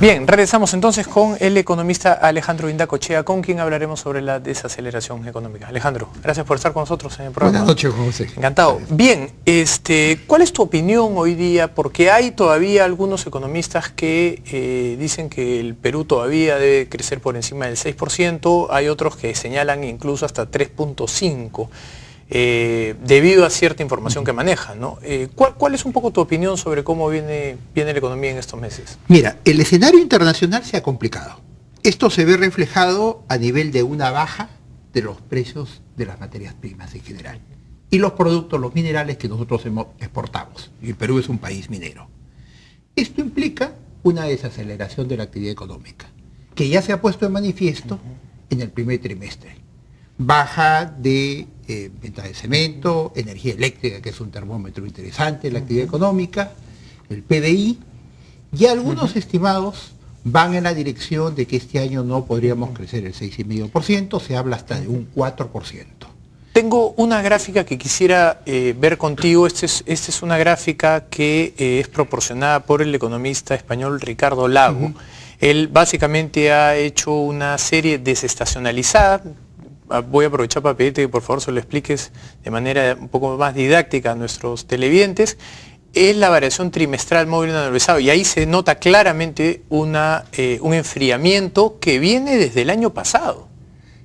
Bien, regresamos entonces con el economista Alejandro Indacochea, con quien hablaremos sobre la desaceleración económica. Alejandro, gracias por estar con nosotros en el programa. Buenas noches, José. Encantado. Bien, ¿cuál es tu opinión hoy día? Porque hay todavía algunos economistas que dicen que el Perú todavía debe crecer por encima del 6%, hay otros que señalan incluso hasta 3.5%. Debido a cierta información que manejan, ¿no? ¿Cuál es un poco tu opinión sobre cómo viene la economía en estos meses? Mira, el escenario internacional se ha complicado. Esto se ve reflejado a nivel de una baja de los precios de las materias primas en general y los productos, los minerales que nosotros exportamos. Y el Perú es un país minero. Esto implica una desaceleración de la actividad económica, que ya se ha puesto en manifiesto en el primer trimestre. Baja de venta de cemento, energía eléctrica, que es un termómetro interesante, la actividad económica, el PDI, y algunos estimados van en la dirección de que este año no podríamos crecer el 6,5%, se habla hasta de un 4%. Tengo una gráfica que quisiera ver contigo. Esta es una gráfica que es proporcionada por el economista español Ricardo Lago. Él básicamente ha hecho una serie desestacionalizada. Voy a aprovechar para pedirte que por favor se lo expliques de manera un poco más didáctica a nuestros televidentes. Es la variación trimestral móvil anualizado y ahí se nota claramente un enfriamiento que viene desde el año pasado.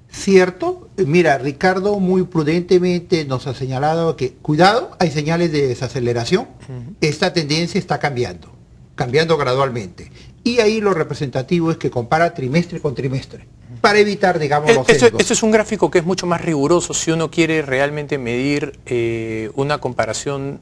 ¿Cierto? Mira, Ricardo muy prudentemente nos ha señalado que, cuidado, hay señales de desaceleración. Esta tendencia está cambiando gradualmente. Y ahí lo representativo es que compara trimestre con trimestre, para evitar, digamos, los sesgos. Esto es un gráfico que es mucho más riguroso si uno quiere realmente medir una comparación,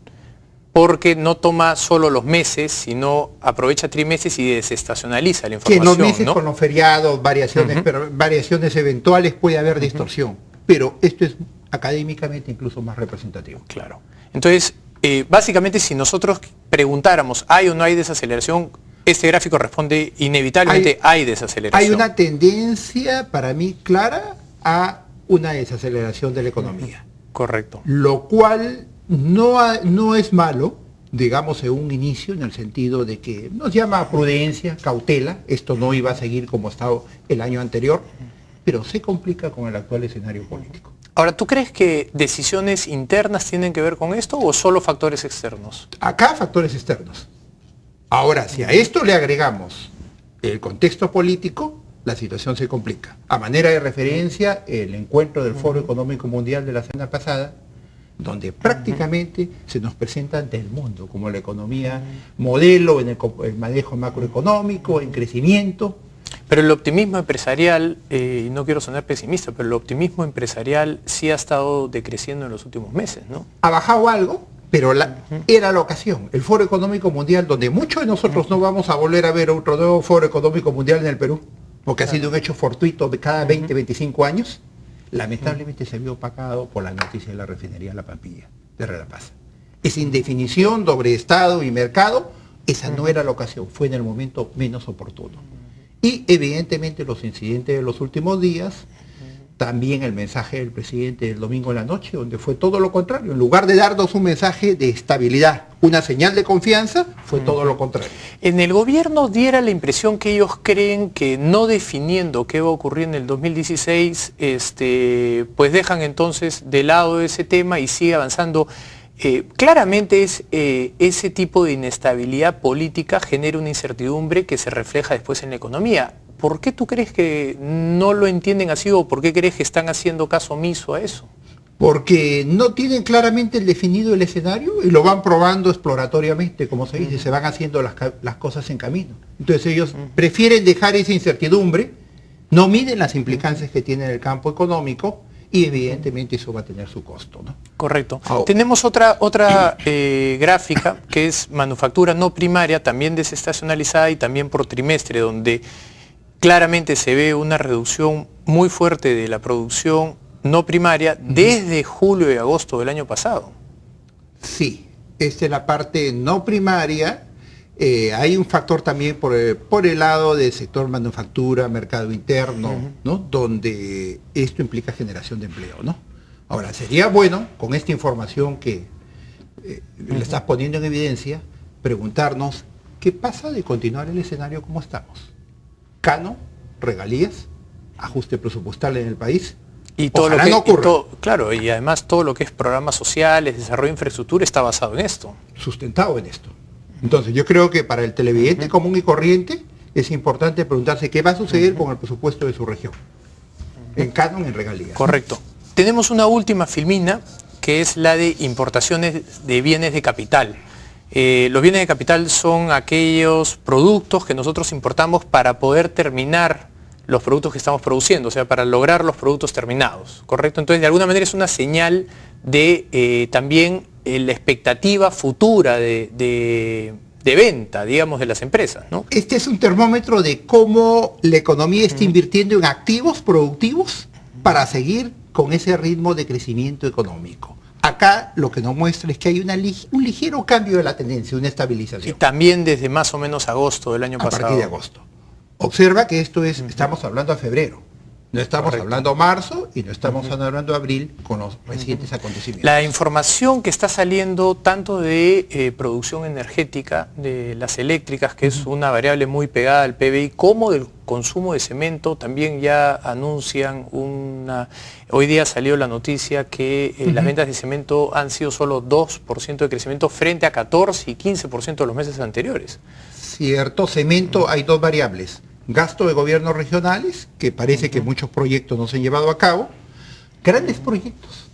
porque no toma solo los meses, sino aprovecha trimestres y desestacionaliza la información. Que en los meses, ¿no? Con los feriados, variaciones, pero variaciones eventuales puede haber distorsión, pero esto es académicamente incluso más representativo. Claro. Entonces, básicamente, si nosotros preguntáramos, ¿hay o no hay desaceleración? Este gráfico responde inevitablemente, hay desaceleración. Hay una tendencia, para mí, clara a una desaceleración de la economía. Correcto. Lo cual no es malo, digamos, en un inicio, en el sentido de que nos llama a prudencia, cautela. Esto no iba a seguir como estaba el año anterior, pero se complica con el actual escenario político. Ahora, ¿tú crees que decisiones internas tienen que ver con esto o solo factores externos? Acá factores externos. Ahora, si a esto le agregamos el contexto político, la situación se complica. A manera de referencia, el encuentro del Foro Económico Mundial de la semana pasada, donde prácticamente se nos presenta ante el mundo como la economía modelo en el manejo macroeconómico, en crecimiento. Pero el optimismo empresarial, y no quiero sonar pesimista, pero el optimismo empresarial sí ha estado decreciendo en los últimos meses, ¿no? Ha bajado algo, pero era la ocasión. El Foro Económico Mundial, donde muchos de nosotros no vamos a volver a ver otro nuevo Foro Económico Mundial en el Perú, porque ha sido un hecho fortuito de cada 20, 25 años, lamentablemente se vio opacado por la noticia de la refinería La Pampilla, de La Paz. Esa indefinición sobre Estado y mercado, esa no era la ocasión, fue en el momento menos oportuno. Y evidentemente los incidentes de los últimos días, también el mensaje del presidente el domingo en la noche, donde fue todo lo contrario. En lugar de darnos un mensaje de estabilidad, una señal de confianza, fue todo lo contrario. En el gobierno diera la impresión que ellos creen que no definiendo qué va a ocurrir en el 2016, pues dejan entonces de lado ese tema y sigue avanzando. Claramente ese tipo de inestabilidad política genera una incertidumbre que se refleja después en la economía. ¿Por qué tú crees que no lo entienden así o por qué crees que están haciendo caso omiso a eso? Porque no tienen claramente definido el escenario y lo van probando exploratoriamente, como se dice, se van haciendo las cosas en camino. Entonces ellos prefieren dejar esa incertidumbre, no miden las implicancias que tiene en el campo económico y evidentemente eso va a tener su costo, ¿no? Correcto. Tenemos otra gráfica que es manufactura no primaria, también desestacionalizada y también por trimestre, donde claramente se ve una reducción muy fuerte de la producción no primaria desde julio y agosto del año pasado. Sí, esta es la parte no primaria. Hay un factor también por el lado del sector manufactura, mercado interno, ¿no? Donde esto implica generación de empleo, ¿no? Ahora, sería bueno, con esta información que le estás poniendo en evidencia, preguntarnos ¿Qué pasa de continuar el escenario como estamos? Canon, regalías, ajuste presupuestal en el país. Y todo Ojalá lo que, no ocurra. claro, y además todo lo que es programas sociales, desarrollo de infraestructura está basado en esto. Sustentado en esto. Entonces yo creo que para el televidente común y corriente es importante preguntarse qué va a suceder con el presupuesto de su región. En canon, en regalías. Correcto. Tenemos una última filmina que es la de importaciones de bienes de capital. Los bienes de capital son aquellos productos que nosotros importamos para poder terminar los productos que estamos produciendo, o sea, para lograr los productos terminados, ¿correcto? Entonces, de alguna manera es una señal de también la expectativa futura de venta, digamos, de las empresas, ¿no? Este es un termómetro de cómo la economía está invirtiendo en activos productivos para seguir con ese ritmo de crecimiento económico. Acá lo que nos muestra es que hay un ligero cambio de la tendencia, una Y estabilización. también desde más o menos agosto del año A pasado. partir de agosto. Observa que esto es, estamos hablando a febrero, no estamos Correcto. hablando a marzo y no estamos hablando a abril con los recientes acontecimientos. La información que está saliendo tanto de producción energética, de las eléctricas, que es una variable muy pegada al PBI, como del consumo de cemento, también ya anuncian una... Hoy día salió la noticia que las ventas de cemento han sido solo 2% de crecimiento frente a 14 y 15% de los meses anteriores. Cierto, cemento, hay dos variables. Gasto de gobiernos regionales, que parece que muchos proyectos no se han llevado a cabo. Grandes proyectos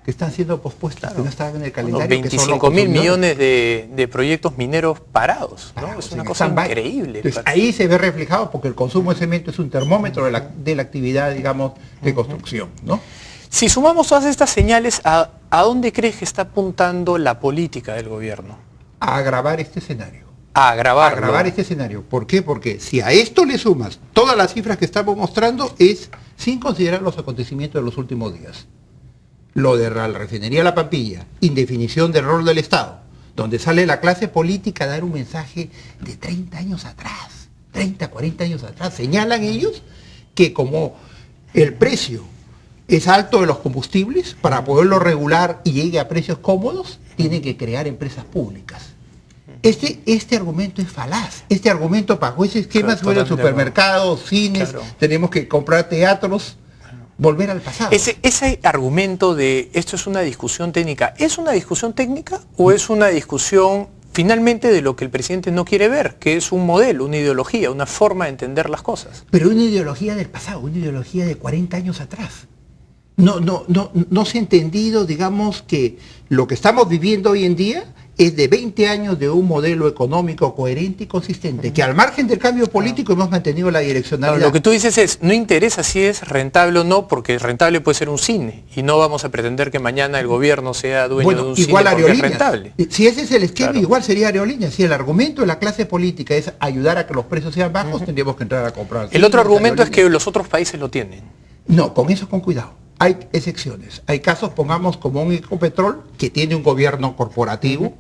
que están siendo pospuestos, que no estaban en el calendario. 25.000 millones de proyectos mineros parados, ¿no? Claro, Es una en cosa stand-by. increíble. Entonces, ahí se ve reflejado porque el consumo de cemento es un termómetro de la actividad, digamos, de construcción, ¿no? Si sumamos todas estas señales, ¿a dónde crees que está apuntando la política del gobierno? A agravar este escenario. A agravarlo. Agravar este escenario. ¿Por qué? Porque si a esto le sumas todas las cifras que estamos mostrando, es sin considerar los acontecimientos de los últimos días. Lo de la refinería La Pampilla, indefinición del rol del Estado, donde sale la clase política a dar un mensaje de 30 años atrás, 30, 40 años atrás. Señalan ellos que como el precio es alto de los combustibles, para poderlo regular y llegue a precios cómodos, tienen que crear empresas públicas. Este argumento es falaz. Este argumento bajo ese esquema sobre el supermercado, cines, Claro. tenemos que comprar teatros, volver al pasado. Ese argumento de esto es una discusión técnica, ¿es una discusión técnica o es una discusión finalmente de lo que el presidente no quiere ver, que es un modelo, una ideología, una forma de entender las cosas? Pero una ideología del pasado, una ideología de 40 años atrás. No se ha entendido, digamos, que lo que estamos viviendo hoy en día es de 20 años de un modelo económico coherente y consistente, que al margen del cambio político hemos mantenido la direccionalidad. Lo que tú dices es, no interesa si es rentable o no, porque rentable puede ser un cine, y no vamos a pretender que mañana el gobierno sea dueño de un cine igual porque es aerolíneas. rentable. Si ese es el esquema, Claro. igual sería aerolíneas. Si el argumento de la clase política es ayudar a que los precios sean bajos, tendríamos que entrar a comprar. El otro cines, argumento es que aerolíneas. los otros países lo tienen. No, con eso con cuidado. Hay excepciones. Hay casos, pongamos, como un Ecopetrol, que tiene un gobierno corporativo,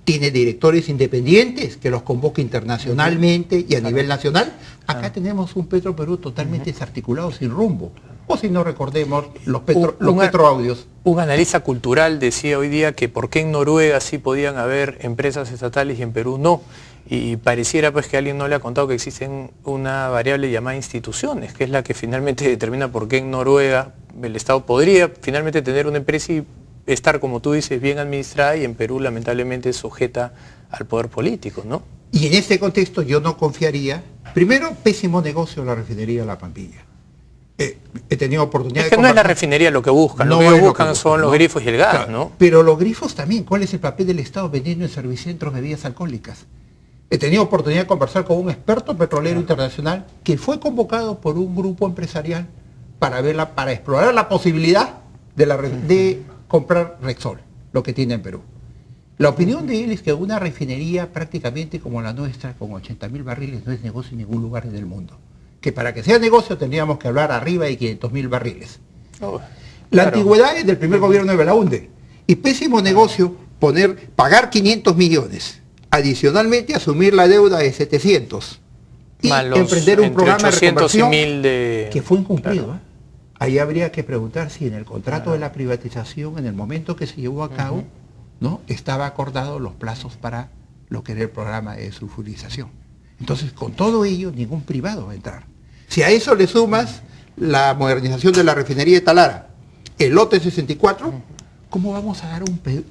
tiene directores independientes que los convoca internacionalmente y a nivel nacional. Acá tenemos un Petroperú totalmente desarticulado, sin rumbo. O si no recordemos los petroaudios. Un analista cultural decía hoy día que por qué en Noruega sí podían haber empresas estatales y en Perú no. Y pareciera pues que alguien no le ha contado que existen una variable llamada instituciones, que es la que finalmente determina por qué en Noruega el Estado podría finalmente tener una empresa y estar, como tú dices, bien administrada, y en Perú lamentablemente sujeta al poder político, ¿no? Y en este contexto yo no confiaría. Primero, pésimo negocio la refinería La Pampilla. He tenido oportunidad Es que no es la refinería lo que buscan, lo que ellos buscan son los grifos y el gas, Claro, ¿no? Pero los grifos también, ¿cuál es el papel del Estado vendiendo en servicentros bebidas alcohólicas? He tenido oportunidad de conversar con un experto petrolero internacional que fue convocado por un grupo empresarial para explorar la posibilidad de comprar Rexol, lo que tiene en Perú. La opinión de él es que una refinería prácticamente como la nuestra, con 80.000 barriles, no es negocio en ningún lugar del mundo. Que para que sea negocio tendríamos que hablar arriba de 500.000 barriles. Oh, La claro. antigüedad es del primer gobierno de Belaúnde. Y pésimo negocio pagar 500 millones, adicionalmente asumir la deuda de 700 y Más los emprender un entre programa de 800 y reconversión 1000 de... que fue incumplido. Claro. Ahí habría que preguntar si en el contrato de la privatización, en el momento que se llevó a cabo, ¿no?, estaba acordado los plazos para lo que era el programa de sulfurización. Entonces, con todo ello, ningún privado va a entrar. Si a eso le sumas la modernización de la refinería de Talara, el lote 64, ¿cómo vamos a dar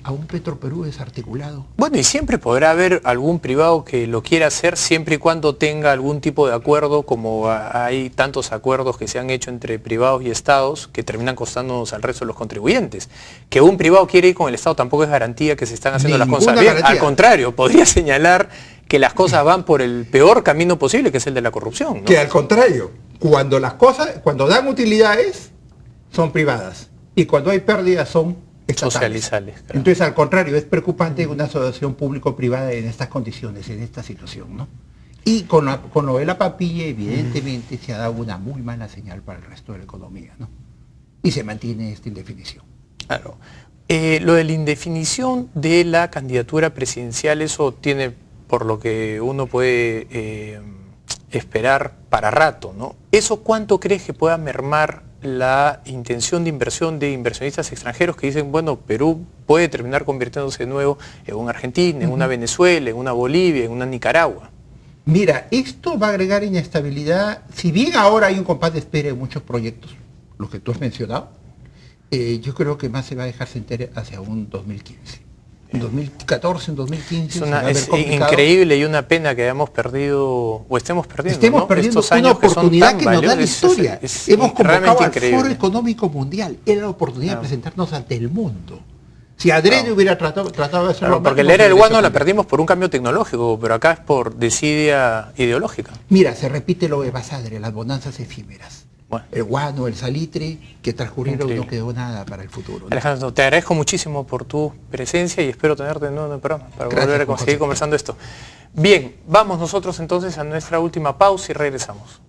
a un Petroperú desarticulado? Bueno, y siempre podrá haber algún privado que lo quiera hacer siempre y cuando tenga algún tipo de acuerdo, como hay tantos acuerdos que se han hecho entre privados y estados que terminan costándonos al resto de los contribuyentes. Que un privado quiere ir con el Estado tampoco es garantía que se están haciendo las cosas bien. Al contrario, podría señalar que las cosas van por el peor camino posible, que es el de la corrupción, ¿no? Que al contrario, cuando dan utilidades, son privadas. Y cuando hay pérdidas, son socializales. Claro. Entonces, al contrario, es preocupante una asociación público-privada en estas condiciones, en esta situación, ¿no? Y con lo de la papilla, evidentemente, se ha dado una muy mala señal para el resto de la economía, ¿no? Y se mantiene esta indefinición. Claro. Lo de la indefinición de la candidatura presidencial, eso tiene, por lo que uno puede esperar, para rato, ¿no? ¿Eso cuánto crees que pueda mermar la intención de inversión de inversionistas extranjeros que dicen, bueno, Perú puede terminar convirtiéndose de nuevo en una Argentina, en una Venezuela, en una Bolivia, en una Nicaragua? Mira, esto va a agregar inestabilidad. Si bien ahora hay un compás de espera en muchos proyectos, los que tú has mencionado, yo creo que más se va a dejar sentir hacia un 2015. En 2014, en 2015... Es increíble y una pena que hayamos perdido, o estemos perdiendo, ¿no? Perdiendo estos años una oportunidad que nos da la historia. Hemos convocado al Foro Económico Mundial. Era la oportunidad de presentarnos ante el mundo. Si Adrede hubiera tratado de hacerlo... Porque la era del guano la perdimos por un cambio tecnológico, pero acá es por desidia ideológica. Mira, se repite lo de Basadre, las bonanzas efímeras. Bueno. El guano, el salitre, que transcurrieron, no quedó nada para el futuro, ¿no? Alejandro, te agradezco muchísimo por tu presencia y espero tenerte de nuevo en el programa para volver a seguir conversando esto. Bien, vamos nosotros entonces a nuestra última pausa y regresamos.